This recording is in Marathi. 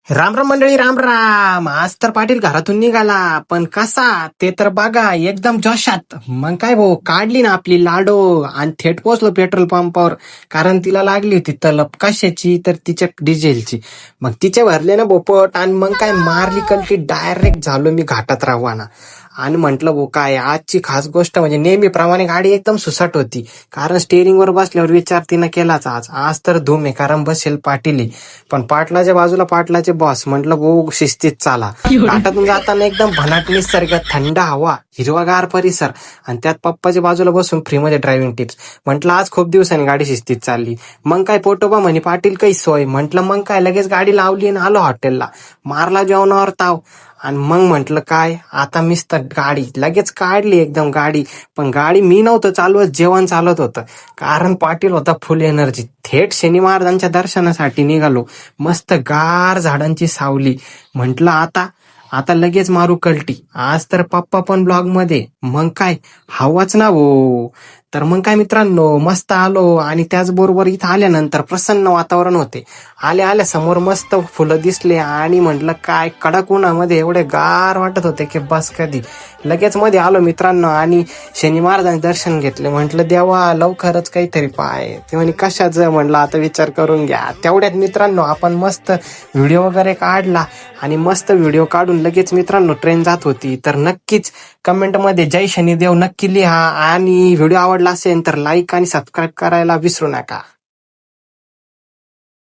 राम राम मंडळी, राम राम. आज तर पाटील घरातून निघाला, पण कसा ते तर बघा, एकदम जोशात. मग काय भाऊ, काढली ना आपली लाडो आणि थेट पोहोचलो पेट्रोल पंपावर. कारण तिला लागली होती तलप कशाची, तर तिच्या डिझेलची. मग तिचे भरले ना बोपट, आणि मग काय मारली कलटी, डायरेक्ट झालो मी घाटात रवाना. आणि म्हटलं भाऊ काय आजची खास गोष्ट म्हणजे नेहमीप्रमाणे गाडी एकदम सुसाट होती. कारण स्टेअरिंगवर बसल्यावर विचार तिनं केलाच. आज तर धूम आहे, कारण बसेल पाटील आहे. पण पाटलाच्या बाजूला पाटलाचे बॉस. म्हटलं भाऊ शिस्तीत चाला. घाटातून जाताना एकदम भनाट निसर्ग, थंड हवा, हिरवागार परिसर, आणि त्यात पप्पाच्या बाजूला बसून फ्रीमध्ये ड्रायव्हिंग टिप्स. म्हटलं आज खूप दिवसांनी गाडी शिस्तीत चालली. मग काय पोटोबा म्हणे पाटील काही सोय. म्हटलं मग काय, लगेच गाडी लावली आणि आलो हॉटेलला. मारला जेवणावर ताव. आणि मग म्हटलं काय आता, मिस्त गाडी लगेच काढली एकदम गाडी. पण गाडी मी नव्हतं चालवत, जेवण चालत होतं. कारण पाटील होता फुल एनर्जी. थेट शनी महाराजांच्या दर्शनासाठी निघालो. मस्त गार झाडांची सावली. म्हटलं आता आता लगेच मारू कल्टी. आज तर पप्पा पण ब्लॉग मध्ये. मग काय हवाच ना हो. तर मग काय मित्रांनो, मस्त आलो. आणि त्याचबरोबर इथं आल्यानंतर प्रसन्न वातावरण होते. आल्या समोर मस्त फुलं दिसले, आणि म्हटलं काय कडक उन्हामध्ये एवढे गार वाटत होते की बस कधी. लगेच मध्ये आलो मित्रांनो, आणि शनी महाराजांचे दर्शन घेतले. म्हटलं देवा लवकरच काहीतरी पाय. ते म्हणे कशाचं. म्हटलं आता विचार करून घ्या. तेवढ्यात मित्रांनो आपण मस्त व्हिडिओ वगैरे काढला, आणि मस्त व्हिडिओ काढून लगेच मित्रांनो ट्रेन जात होती. तर नक्कीच कमेंटमध्ये जय शनिदेव नक्की लिहा, आणि व्हिडिओ आवडला असेल तर लाईक आणि सबस्क्राईब करायला विसरू नका.